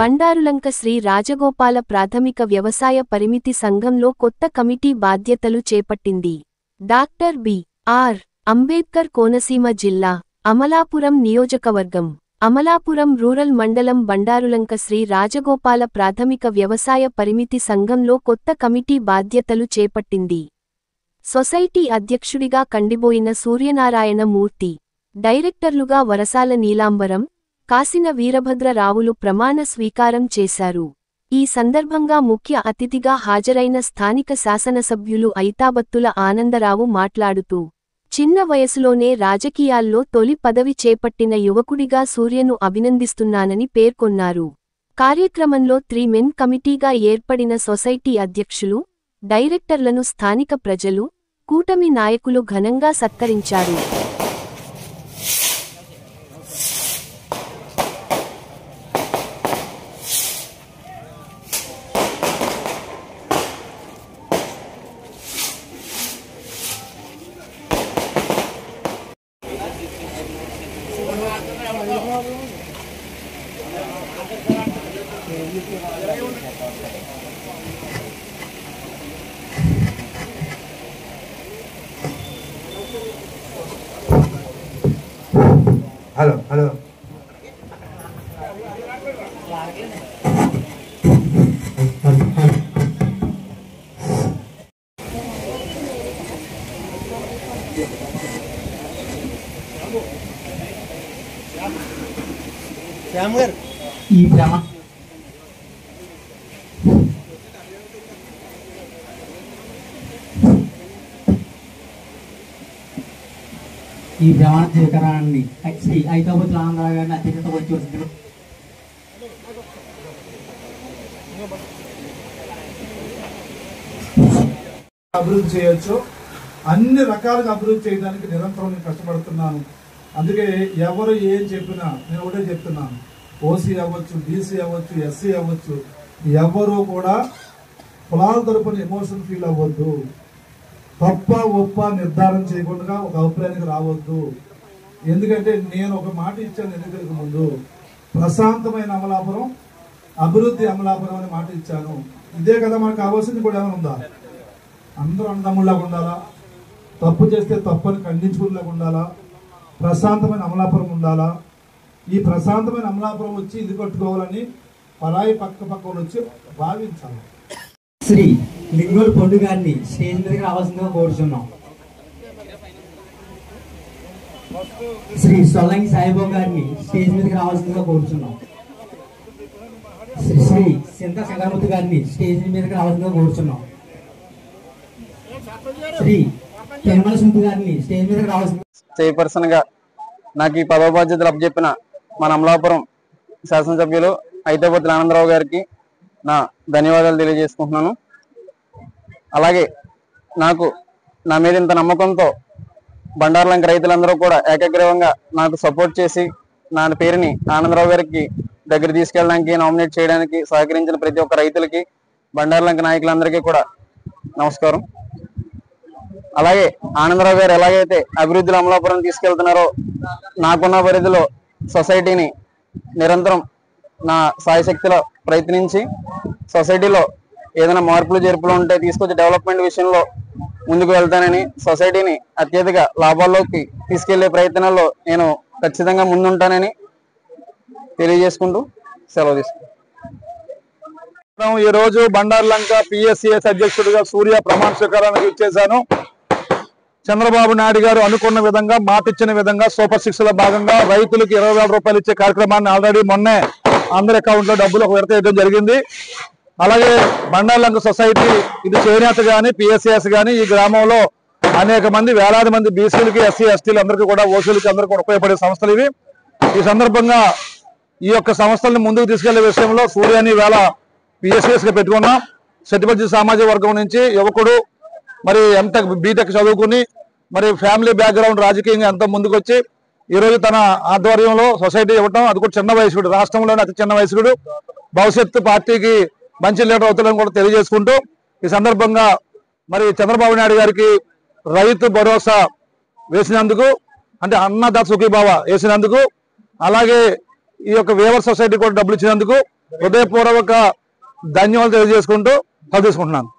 బండారులంక శ్రీ రాజగోపాల ప్రాథమిక వ్యవసాయ పరిమితి సంఘంలో కొత్త కమిటీ బాధ్యతలు చేపట్టింది. Doctor B.R.. అంబేద్కర్ కోనసీమ జిల్లా అమలాపురం నియోజకవర్గం అమలాపురం రూరల్ మండలం బండారులంక శ్రీ రాజగోపాల ప్రాథమిక వ్యవసాయ పరిమితి సంఘంలో కొత్త కమిటీ బాధ్యతలు చేపట్టింది. సొసైటీ అధ్యక్షుడిగా కండిబోయిన సూర్యనారాయణ మూర్తి, డైరెక్టర్లుగా వరసాల నీలాంబరం, కాసిన వీరభద్రరావులు ప్రమాణ స్వీకారం చేశారు. ఈ సందర్భంగా ముఖ్య అతిథిగా హాజరైన స్థానిక శాసనసభ్యులు ఐతాబత్తుల ఆనందరావు మాట్లాడుతూ, చిన్న వయసులోనే రాజకీయాల్లో తొలి పదవి చేపట్టిన యువకుడిగా సూర్యను అభినందిస్తున్నానని పేర్కొన్నారు. కార్యక్రమంలో 3 మెన్ కమిటీగా ఏర్పడిన సొసైటీ అధ్యక్షులు, డైరెక్టర్లను స్థానిక ప్రజలు, కూటమి నాయకులు ఘనంగా సత్కరించారు. హలో హలో ఈ ప్రమాణ స్వీకారాన్ని శ్రీ ఐతాబత్తుల ఆనందరావు గారిని అధ్యక్షత వహించవలసింది. అభివృద్ధి చేయొచ్చు, అన్ని రకాలుగా అభివృద్ధి చేయడానికి నిరంతరం నేను కష్టపడుతున్నాను. అందుకే ఎవరు ఏం చెప్పినా నేను ఒకటే చెప్తున్నాను, ఓసీ అవ్వచ్చు, బీసీ అవ్వచ్చు, ఎస్సీ అవ్వచ్చు, ఎవరు కూడా కులాల తరపున ఎమోషన్ ఫీల్ అవ్వద్దు. తప్ప ఒప్ప నిర్ధారణ చేయకుండా ఒక అభిప్రాయానికి రావద్దు. ఎందుకంటే నేను ఒక మాట ఇచ్చాను ఎన్నికలకు ముందు, ప్రశాంతమైన అమలాపురం, అభివృద్ధి అమలాపురం అనే మాట ఇచ్చాను. ఇదే కదా మనకు కావాల్సింది. కూడా ఏమైనా ఉందా? అందరూ అన్నదమ్ముళ్ళగా ఉండాలా, తప్పు చేస్తే తప్పని ఖండించుకునేలాగా ఉండాలా, ప్రశాంతమైన అమలాపురం ఉండాలా. ఈ ప్రశాంతమైన అమలాపురం వచ్చి ఇది కట్టుకోవాలని పరాయి పక్క వచ్చి భావించాలి. శ్రీ లింగోలు పొండు గారిని స్టేజ్ మీదకి రావాల్సిందిగా కోరుచున్నాం. శ్రీ సొల్లంగి సాయిబాబు గారిని స్టేజ్ మీదకి రావాల్సిందిగా కోరుచున్నాం. శ్రీ సింత శంకరమూర్తి గారిని స్టేజ్ మీదకి రావాల్సిందిగా కోరుచున్నాం. శ్రీ తిరుమల సుంపు గారిని స్టేజ్ మీదకి రావాల్సింది. చైర్పర్సన్ గా నాకు ఈ పదవ బాధ్యతలు అప్పచెప్పిన మన అమలాపురం శాసనసభ్యులు ఐతాబత్తుల ఆనందరావు గారికి నా ధన్యవాదాలు తెలియజేసుకుంటున్నాను. అలాగే నా మీద ఇంత నమ్మకంతో బండారులంక రైతులందరూ కూడా ఏకగ్రీవంగా నాకు సపోర్ట్ చేసి నా పేరుని ఆనందరావు గారికి దగ్గర తీసుకెళ్ళడానికి, నామినేట్ చేయడానికి సహకరించిన ప్రతి ఒక్క రైతులకి, బండారులంక నాయకులందరికీ కూడా నమస్కారం. అలాగే ఆనందరావు గారు ఎలాగైతే అభివృద్ధిలో అమలాపురం తీసుకెళ్తున్నారో, నాకున్న పరిధిలో సొసైటీని నిరంతరం నా సాయశక్తిలో ప్రయత్నించి సొసైటీలో ఏదైనా మార్పులు చేర్పులు ఉంటే తీసుకొచ్చి డెవలప్మెంట్ విషయంలో ముందుకు వెళ్తానని, సొసైటీని అత్యధిక లాభాల్లోకి తీసుకెళ్లే ప్రయత్నాల్లో నేను ఖచ్చితంగా ముందుంటానని తెలియజేసుకుంటూ సెలవు తీసుకుంటాను. ఈ రోజు బండారులంక పిఎస్సిఎస్ అధ్యక్షుడిగా సూర్య ప్రమాణ స్వీకారానికి ఇచ్చేశాను. చంద్రబాబు నాయుడు గారు అనుకున్న విధంగా, మాట ఇచ్చిన విధంగా సూపర్ 6 లో భాగంగా రైతులకు 20,000 రూపాయలు ఇచ్చే కార్యక్రమాన్ని ఆల్రెడీ మొన్నే అందరి అకౌంట్ లో డబ్బులు ఒక విడత వేయడం జరిగింది. అలాగే బండారులంక సొసైటీ ఇది చేనేత గాని, పిఎస్సిఎస్ గాని ఈ గ్రామంలో అనేక మంది, వేలాది మంది బీసీలకి, ఎస్సీ ఎస్టీలు అందరికీ కూడా, ఓసీలకి అందరికీ కూడా ఉపయోగపడే సంస్థలు ఇవి. ఈ సందర్భంగా ఈ యొక్క సంస్థల్ని ముందుకు తీసుకెళ్లే విషయంలో సూర్యాన్ని వేళ పిఎస్సిఎస్ గా పెట్టుకున్నాం. సతిపల్లి సామాజిక వర్గం నుంచి యువకుడు, మరి ఎంటెక్ బీటెక్ చదువుకుని, మరి ఫ్యామిలీ బ్యాక్గ్రౌండ్ రాజకీయంగా ఎంతో ముందుకొచ్చి ఈరోజు తన ఆధ్వర్యంలో సొసైటీ ఇవ్వటం, అది కూడా చిన్న వయసుడు, రాష్ట్రంలోనే అతి చిన్న వయసుడు, భవిష్యత్తు పార్టీకి మంచి లీడర్ అవుతాడని కూడా తెలియజేసుకుంటూ, ఈ సందర్భంగా మరి చంద్రబాబు నాయుడు గారికి రైతు భరోసా వేసినందుకు, అంటే అన్నదాత సుఖీభావ వేసినందుకు, అలాగే ఈ యొక్క వేవర్ సొసైటీ కూడా డబ్బులు ఇచ్చినందుకు హృదయపూర్వక ధన్యవాదాలు తెలియజేసుకుంటూ తీసుకుంటున్నాను.